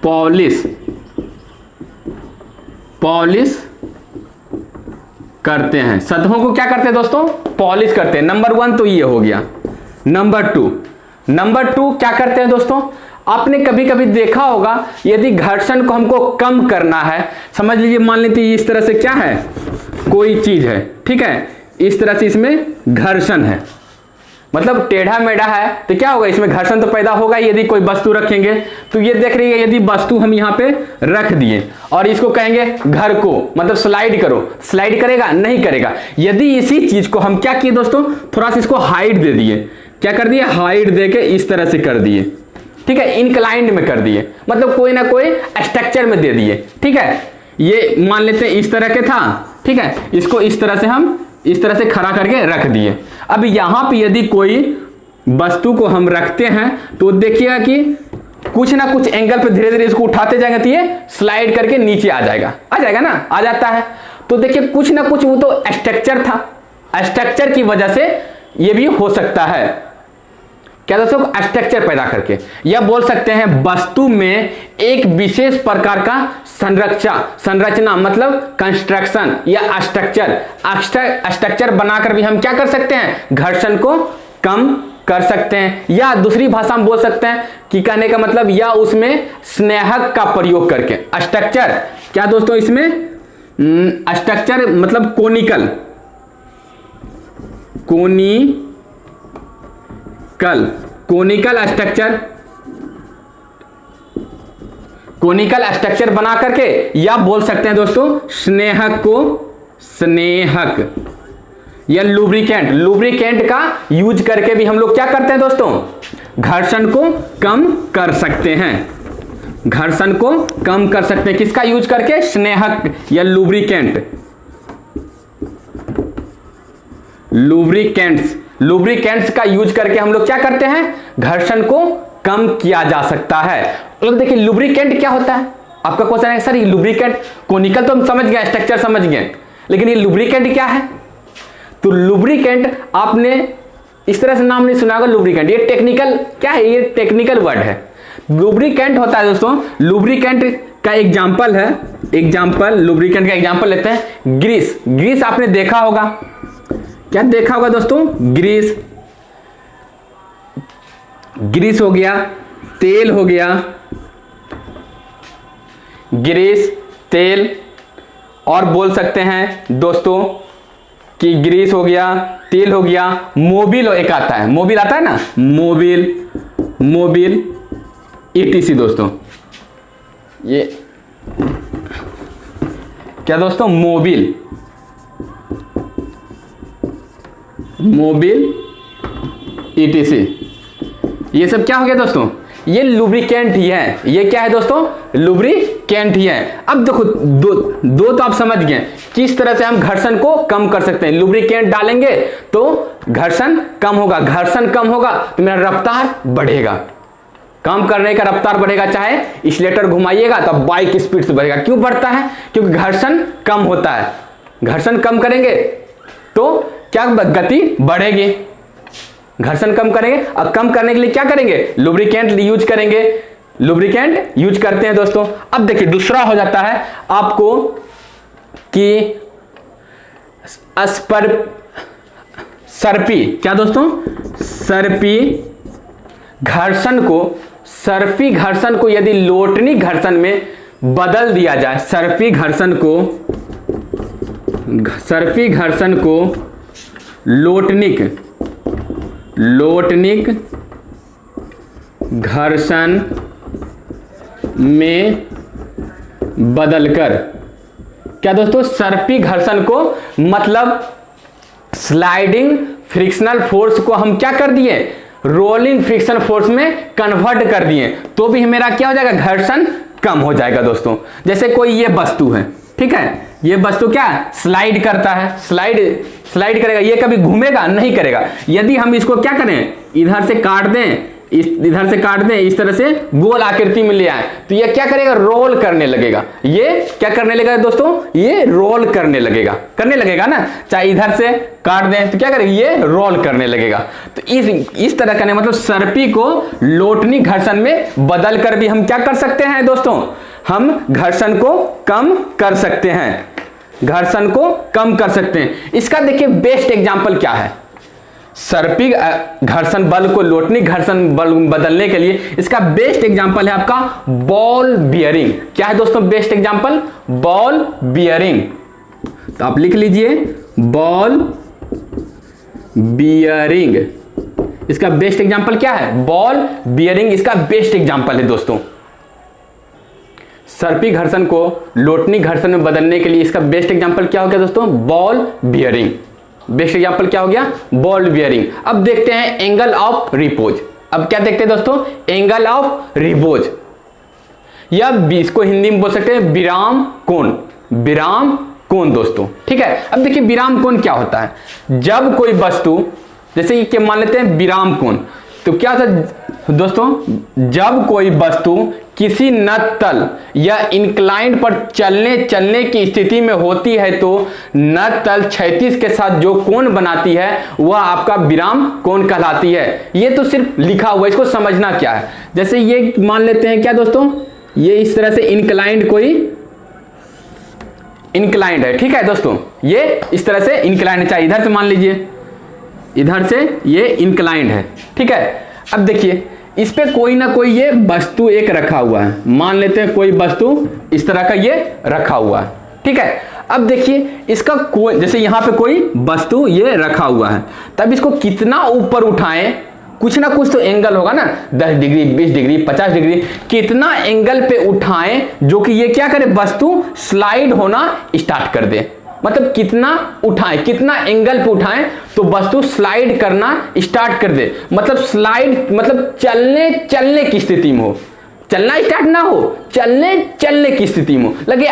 पॉलिश करते हैं। सतहों को क्या करते हैं दोस्तों, पॉलिश करते हैं। नंबर 1 तो ये हो गया। नंबर 2 क्या करते हैं दोस्तों, आपने कभी कभी देखा होगा, यदि घर्षण को हमको कम करना है, समझ लीजिए, मान लीजिए इस तरह से क्या है, कोई चीज है, ठीक है, इस तरह से इसमें घर्षण है, मतलब टेढ़ा मेढ़ा है, तो क्या होगा, इसमें घर्षण तो पैदा होगा। यदि कोई वस्तु रखेंगे तो ये देख रही है, यदि वस्तु हम यहाँ पे रख दिए और इसको कहेंगे घर को मतलब स्लाइड करो, स्लाइड करेगा नहीं करेगा। यदि इसी चीज को हम क्या किए दोस्तों, थोड़ा सा इसको हाइट दे दिए, क्या कर दिए, हाइट दे के इस तरह से कर दिए, ठीक है, इंक्लाइंड में कर दिए, मतलब कोई ना कोई स्ट्रक्चर में दे दिए, ठीक है। ये मान लेते हैं इस तरह के था, ठीक है, इसको इस तरह से हम इस तरह से खड़ा करके रख दिए। अब यहां पे यदि कोई वस्तु को हम रखते हैं तो देखिएगा कि कुछ ना कुछ एंगल पे धीरे धीरे इसको उठाते जाएंगे तो ये स्लाइड करके नीचे आ जाएगा ना, आ जाता है। तो देखिए कुछ ना कुछ वो तो स्ट्रक्चर था, स्ट्रक्चर की वजह से ये भी हो सकता है, क्या दोस्तों, स्ट्रक्चर पैदा करके, या बोल सकते हैं वस्तु में एक विशेष प्रकार का संरचना मतलब कंस्ट्रक्शन या स्ट्रक्चर बनाकर भी हम क्या कर सकते हैं, घर्षण को कम कर सकते हैं। या दूसरी भाषा में बोल सकते हैं कि कहने का मतलब, या उसमें स्नेहक का प्रयोग करके स्ट्रक्चर, क्या दोस्तों, इसमें स्ट्रक्चर मतलब कोनिकल स्ट्रक्चर बना करके, या बोल सकते हैं दोस्तों स्नेहक या लुब्रिकेंट का यूज करके भी हम लोग क्या करते हैं दोस्तों, घर्षण को कम कर सकते हैं। घर्षण को कम कर सकते हैं किसका यूज करके, स्नेहक या लुब्रिकेंट्स का यूज करके हम लोग क्या करते हैं, घर्षण को कम किया जा सकता है। तो देखिए लुब्रिकेंट क्या होता है, आपका क्वेश्चन है सर ये लुब्रिकेंट, कोनिकल तो हम समझ गए, स्ट्रक्चर समझ गए, लेकिन ये लुब्रिकेंट क्या है। तो लुब्रिकेंट आपने इस तरह से नाम नहीं सुना होगा, लुब्रिकेंट, ये टेक्निकल क्या है, ये टेक्निकल वर्ड है। लुब्रिकेंट होता है दोस्तों, लुब्रिकेंट का एग्जांपल लुब्रिकेंट का एग्जांपल लेते हैं, ग्रीस आपने देखा होगा, क्या देखा होगा दोस्तों, ग्रीस हो गया, तेल हो गया, ग्रीस तेल, और बोल सकते हैं दोस्तों कि ग्रीस हो गया, तेल हो गया, मोबिल एक आता है, मोबिल आता है ना, मोबिल ETC दोस्तों, ये क्या दोस्तों, मोबिल ETC, ये सब क्या हो गया दोस्तों, ये लुब्रिकेंट ही है। ये क्या है दोस्तों, लुब्रिकेंट ही है। अब देखो दो तो आप समझ गए किस तरह से हम घर्षण को कम कर सकते हैं। लुब्रिकेंट डालेंगे तो घर्षण कम होगा, घर्षण कम होगा तो मेरा रफ्तार बढ़ेगा, काम करने का रफ्तार बढ़ेगा, चाहे एक्सीलरेटर घुमाइएगा तो बाइक स्पीड से बढ़ेगा। क्यों बढ़ता है? क्योंकि घर्षण कम होता है। घर्षण कम करेंगे तो क्या गति बढ़ेगी। घर्षण कम करेंगे, अब कम करने के लिए क्या करेंगे? लुब्रिकेंट यूज करेंगे। लुब्रिकेंट यूज करते हैं दोस्तों। अब देखिए दूसरा हो जाता है आपको कि सर्पी, क्या दोस्तों? सर्पी घर्षण को यदि लोटनी घर्षण में बदल दिया जाए, सर्पी घर्षण को लोटनिक घर्षण में बदलकर, क्या दोस्तों? सर्पी घर्षण को मतलब स्लाइडिंग फ्रिक्शनल फोर्स को हम क्या कर दिए? रोलिंग फ्रिक्शन फोर्स में कन्वर्ट कर दिए, तो भी मेरा क्या हो जाएगा? घर्षण कम हो जाएगा दोस्तों। जैसे कोई ये वस्तु है, ठीक है, ये वस्तु क्या स्लाइड करता है, स्लाइड करेगा, ये कभी घूमेगा नहीं करेगा। यदि हम इसको क्या करें? इधर से काट दें, इधर से काट दें, इस तरह से गोल आकृति में ले आए, तो ये क्या करेगा? रोल करने लगेगा। ये क्या करने लगेगा दोस्तों? ये रोल करने लगेगा ना। चाहे इधर से काट दें तो क्या करेगा? ये रोल करने लगेगा। तो इस तरह का मतलब सर्पी को लोटनी घर्षण में बदल कर भी हम क्या कर सकते हैं दोस्तों? हम घर्षण को कम कर सकते हैं। इसका देखिए बेस्ट एग्जांपल क्या है? सर्पी घर्षण बल को लोटनी घर्षण बल बदलने के लिए इसका बेस्ट एग्जांपल है आपका बॉल बियरिंग। क्या है दोस्तों बेस्ट एग्जांपल? Ball bearing. तो आप लिख लीजिए बॉल बियरिंग। इसका बेस्ट एग्जांपल क्या है? बॉल बियरिंग इसका बेस्ट एग्जांपल है दोस्तों। सर्पी घर्षण को लोटनी घर्षण में बदलने के लिए इसका बेस्ट एग्जांपल क्या हो गया दोस्तों? Ball bearing. बेस्ट एग्जांपल क्या हो गया? Ball bearing. अब देखते हैं एंगल ऑफ रिपोज। अब क्या देखते हैं दोस्तों? एंगल ऑफ रिपोज, या इसको हिंदी में बोल सकते हैं विराम कोण दोस्तों, ठीक है। अब देखिए विराम कोण क्या होता है? जब कोई वस्तु, जैसे कि मान लेते हैं विराम कोण, तो क्या था दोस्तों? जब कोई वस्तु किसी नत तल या इंक्लाइंड पर चलने की स्थिति में होती है तो नत तल क्षैतिज के साथ जो कोण बनाती है वह आपका विराम कोण कहलाती है। ये तो सिर्फ लिखा हुआ है, इसको समझना क्या है। जैसे ये मान लेते हैं क्या दोस्तों? ये इस तरह से इंक्लाइंड है, ठीक है दोस्तों। ये इस तरह से इंक्लाइंड है, चाहे इधर से मान लीजिए, इधर से ये इंक्लाइंड है, ठीक है। अब देखिए इस पे कोई ना कोई ये वस्तु एक रखा हुआ है, मान लेते हैं कोई वस्तु इस तरह का ये रखा हुआ है, ठीक है। अब देखिए इसका कोई, जैसे यहां पे कोई वस्तु ये रखा हुआ है, तब इसको कितना ऊपर उठाएं, कुछ ना कुछ तो एंगल होगा ना, 10 डिग्री, 20 डिग्री, 50 डिग्री, कितना एंगल पे उठाएं जो कि ये क्या करे? वस्तु स्लाइड होना स्टार्ट कर दे। मतलब कितना उठाएं, कितना एंगल पे उठाएं तो वस्तु स्लाइड करना स्टार्ट कर दे। मतलब स्लाइड मतलब चलने की स्थिति में हो, चलना स्टार्ट ना हो, चलने की स्थिति में हो, लगे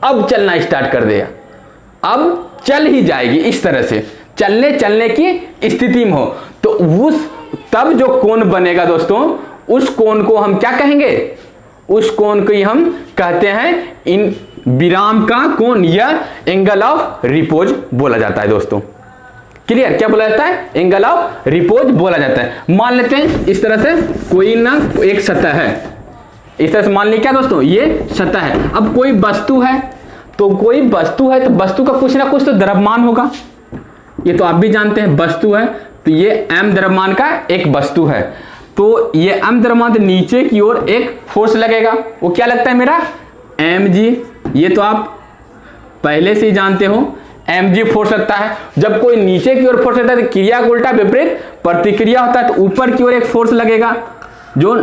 अब चलना स्टार्ट कर देगा, अब चल ही जाएगी, इस तरह से चलने की स्थिति में हो, तो उस तब जो कोण बनेगा दोस्तों, उस कोण को हम क्या कहेंगे? उस कोण को हम कहते हैं इन विराम का कोण या एंगल ऑफ रिपोज बोला जाता है दोस्तों। क्लियर? क्या बोला जाता है? एंगल ऑफ रिपोज बोला जाता है। मान लेते हैं इस तरह से कोई ना एक सतह है, इस तरह से मान लीजिए क्या दोस्तों? ये सतह है। अब कोई वस्तु है तो वस्तु का कुछ ना कुछ तो द्रव्यमान होगा, ये तो आप भी जानते हैं। वस्तु है तो ये m द्रव्यमान का एक वस्तु है, तो ये m द्रव्यमान से नीचे की ओर एक फोर्स लगेगा, वो क्या लगता है मेरा? mg। ये तो आप पहले से ही जानते हो, mg फोर्स लगता है। जब कोई नीचे की ओर फोर्स लगता है तो क्रिया का उल्टा विपरीत प्रतिक्रिया होता है, तो ऊपर की ओर एक फोर्स लगेगा जो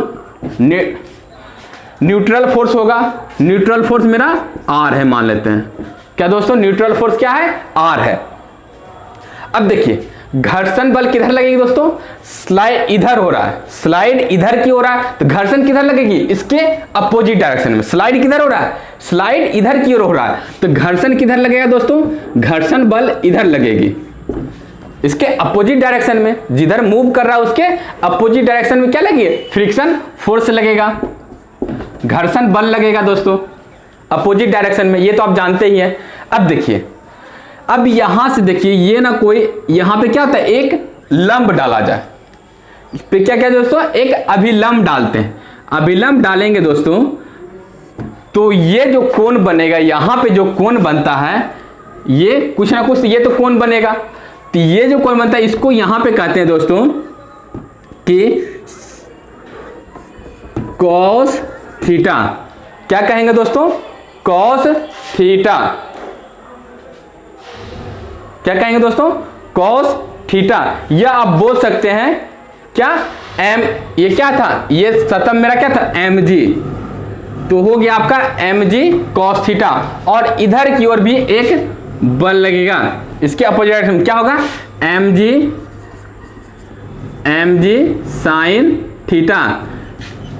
न्यूट्रल फोर्स होगा। न्यूट्रल फोर्स मेरा r है, मान लेते हैं। क्या दोस्तों? न्यूट्रल फोर्स क्या है? r है। अब देखिए घर्षण बल किधर लगेगी दोस्तों? स्लाइड इधर हो रहा है, स्लाइड इधर की हो रहा है, तो घर्षण किधर लगेगी? इसके अपोजिट डायरेक्शन में। स्लाइड किधर हो रहा है? स्लाइड इधर की ओर हो रहा है, तो घर्षण किधर लगेगा दोस्तों? घर्षण बल इधर लगेगी, इसके अपोजिट डायरेक्शन में, जिधर मूव कर रहा है उसके अपोजिट डायरेक्शन में क्या लगेगा, फ्रिक्शन फोर्स लगेगा, घर्षण बल लगेगा दोस्तों, अपोजिट डायरेक्शन में। ये तो आप जानते ही हैं। अब देखिए, अब यहां से देखिए, ये ना कोई यहां पे क्या होता है, एक लंब डाला जाए, पे क्या क्या दोस्तों, एक अभिलंब डालते हैं। अभिलंब डालेंगे दोस्तों तो ये जो कोण बनेगा, यहां पे जो कोण बनता है, ये कुछ ना कुछ ये तो कोण बनेगा। तो ये जो कोण बनता है इसको यहां पे कहते हैं दोस्तों कि कॉस थीटा। क्या कहेंगे दोस्तों, कॉस थीटा। क्या कहेंगे दोस्तों, कॉस थीटा। या आप बोल सकते हैं क्या, एम, ये क्या था, ये सतम मेरा क्या था, एम जी, तो हो गया आपका एम जी कॉस थीटा। और इधर की ओर भी एक बल लगेगा, इसके अपोजिट डायरेक्शन में क्या होगा, एम जी साइन थीटा।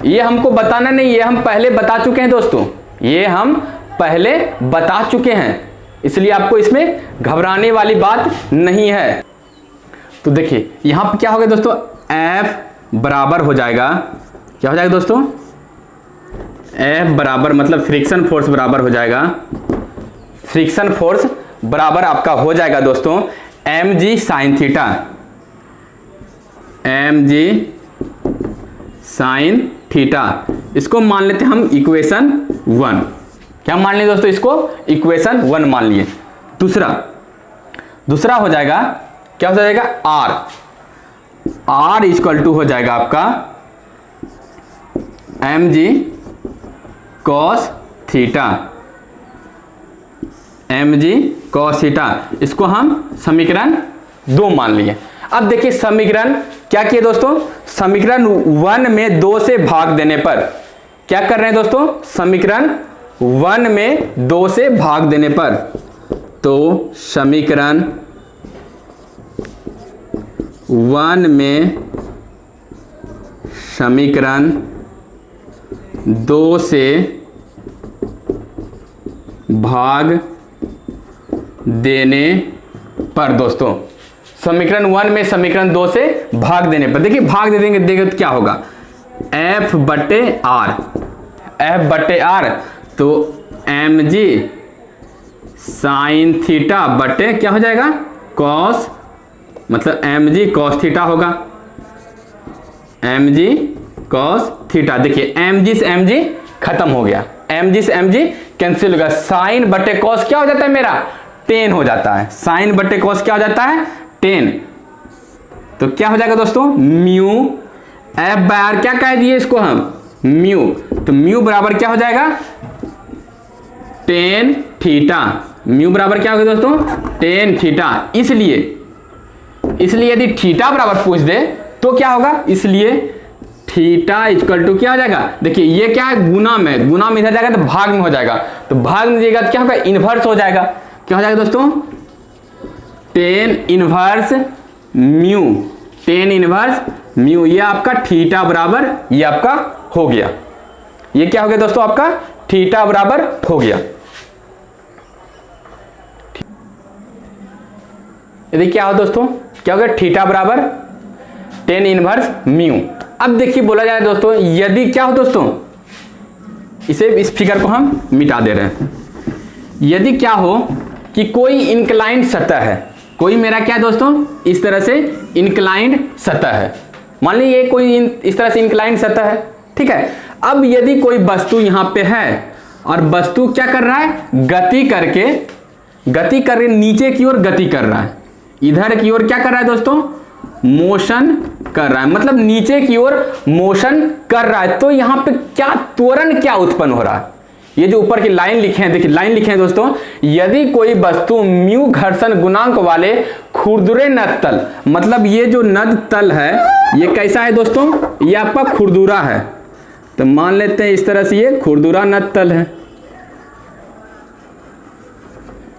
ये हमको बताना नहीं, ये हम पहले बता चुके हैं दोस्तों, ये हम पहले बता चुके हैं, इसलिए आपको इसमें घबराने वाली बात नहीं है। तो देखिए यहां पर क्या होगा दोस्तों, एफ बराबर हो जाएगा, क्या हो जाएगा दोस्तों, एफ बराबर मतलब फ्रिक्शन फोर्स बराबर हो जाएगा, फ्रिक्शन फोर्स बराबर आपका हो जाएगा दोस्तों m g sine theta, m g sine theta. इसको मान लेते हैं हम इक्वेशन 1। क्या मान लिए दोस्तों, इसको इक्वेशन 1 मान लिए। दूसरा हो जाएगा, क्या हो जाएगा, आर इक्वल टू हो जाएगा आपका m g cos theta, m g cos theta. इसको हम समीकरण 2 मान लिए। अब देखिए समीकरण क्या किए दोस्तों, समीकरण 1 में 2 से भाग देने पर क्या कर रहे हैं दोस्तों, समीकरण 1 में 2 से भाग देने पर, तो समीकरण 1 में समीकरण 2 से भाग देने पर दोस्तों, समीकरण 1 में समीकरण 2 से भाग देने पर, देखिए भाग दे देंगे, देखिए तो क्या होगा, एफ बटे आर, तो एम जी साइन थीटा बटे क्या हो जाएगा, कॉस, मतलब एम जी कॉस थीटा होगा, एम जी कॉस थीटा। देखिए एम जी से एम जी खत्म हो गया, एम जी से एम जी कैंसिल हो गया, साइन बटे कॉस क्या हो जाता है मेरा, टेन हो जाता है, साइन बटे कॉस क्या हो जाता है, 10। तो क्या हो जाएगा दोस्तों, म्यू, एफ बाय आर क्या कह दिए इसको हम, म्यू, तो म्यू बराबर क्या हो जाएगा, 10 थीटा। म्यू बराबर क्या होगा दोस्तों, 10 थीटा। इसलिए यदि थीटा बराबर पूछ दे तो क्या होगा, इसलिए थीटा इक्वल टू क्या हो जाएगा, देखिए ये क्या है, गुना में, गुना में इधर जाएगा तो भाग में हो जाएगा, तो भाग में जाएगा तो क्या होगा, इनवर्स हो जाएगा। क्या हो जाएगा दोस्तों, 10 इनवर्स म्यू, 10 इनवर्स म्यू, ये आपका थीटा बराबर ये आपका हो गया। ये क्या हो गया दोस्तों, आपका थीटा बराबर हो गया। यदि क्या हो दोस्तों, क्या हो गया, थीटा बराबर 10 इनवर्स म्यू। अब देखिए बोला जाए दोस्तों, यदि क्या हो दोस्तों, इस फिगर को हम मिटा दे रहे हैं। यदि क्या हो कि कोई इंक्लाइंड सतह है, कोई मेरा क्या दोस्तों, इस तरह से इंक्लाइंड सतह है, मान लीजिए ये कोई इस तरह से इंक्लाइंड सतह है, ठीक है। अब यदि कोई वस्तु यहां पे है और वस्तु क्या कर रहा है, गति करके नीचे की ओर गति कर रहा है, इधर की ओर क्या कर रहा है दोस्तों, मोशन कर रहा है, मतलब नीचे की ओर मोशन कर रहा है। तो यहां पे क्या त्वरण क्या उत्पन्न हो रहा है, ये जो ऊपर की लाइन लिखे हैं, देखिए लाइन लिखे हैं दोस्तों, यदि कोई वस्तु म्यू घर्षण गुणांक वाले खुरदुरे नद तल, मतलब ये जो नद तल है ये कैसा है दोस्तों, ये आपका खुरदुरा है, तो मान लेते हैं इस तरह से ये खुरदुरा नद तल है,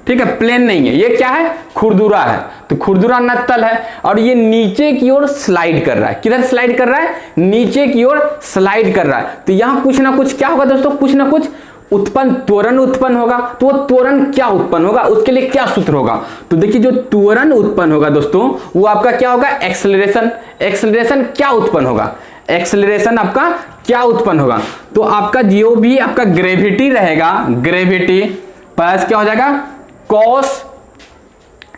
ठीक है, प्लेन नहीं है, ये क्या है, खुरदुरा है, तो खुरदुरा नद तल है और ये नीचे की ओर स्लाइड कर रहा है। किधर स्लाइड कर रहा है, नीचे की ओर स्लाइड कर रहा है। तो यहां कुछ ना कुछ क्या होगा दोस्तों, कुछ ना कुछ उत्पन्न त्वरण उत्पन्न होगा, तो वो त्वरण क्या उत्पन्न होगा, उसके लिए क्या सूत्र होगा? तो देखिए जो त्वरण उत्पन्न होगा दोस्तों वो आपका क्या होगा? एक्सेलरेशन। एक्सेलरेशन क्या उत्पन्न होगा? एक्सेलरेशन आपका क्या उत्पन्न होगा? तो आपका जो भी आपका ग्रेविटी रहेगा, ग्रेविटी प्लस क्या हो जाएगा? Cos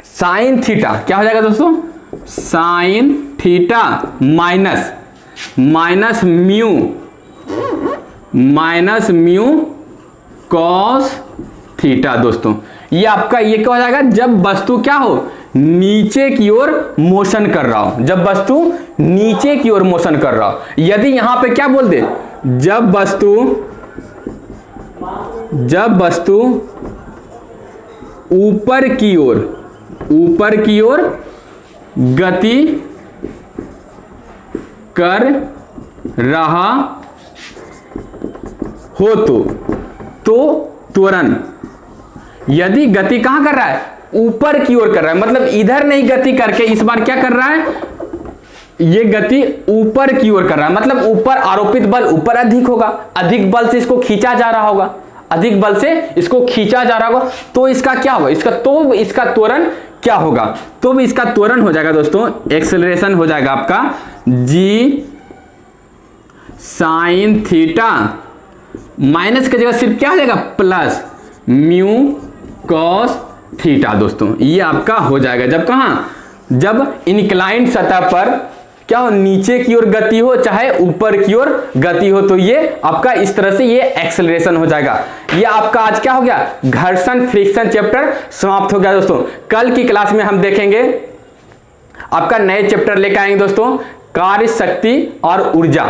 sine theta. क्या हो जाएगा दोस्तों? Sine theta minus mu cos theta. दोस्तों ये आपका ये क्या हो जाएगा? जब वस्तु क्या हो? नीचे की ओर मोशन कर रहा हो, जब वस्तु नीचे की ओर मोशन कर रहा हो। यदि यहां पे क्या बोल दे? जब वस्तु ऊपर की ओर गति कर रहा हो तो त्वरण, यदि गति कहां कर रहा है? ऊपर की ओर कर रहा है, मतलब इधर नहीं गति करके इस बार क्या कर रहा है? ये गति ऊपर की ओर कर रहा है, मतलब ऊपर आरोपित बल ऊपर अधिक होगा, अधिक बल से इसको खींचा जा रहा होगा, अधिक बल से इसको खींचा जा रहा होगा, तो इसका क्या होगा? इसका त्वरण क्या होगा? तो इसका त्वरण हो जाएगा दोस्तों, एक्सेलरेशन हो जाएगा आपका जी साइन थीटा, माइनस की जगह सिर्फ क्या हो जाएगा? Plus mu cos theta. दोस्तों ये आपका हो जाएगा जब कहां? जब इंक्लाइंड सतह पर क्या हो? नीचे की ओर गति हो चाहे ऊपर की ओर गति हो, तो ये आपका इस तरह से ये एक्सेलरेशन हो जाएगा। ये आपका आज क्या हो गया? घर्षण फ्रिक्शन चैप्टर समाप्त हो गया दोस्तों। कल की क्लास में हम देखेंगे आपका नए चैप्टर लेकर आएंगे दोस्तों, कार्य शक्ति और ऊर्जा।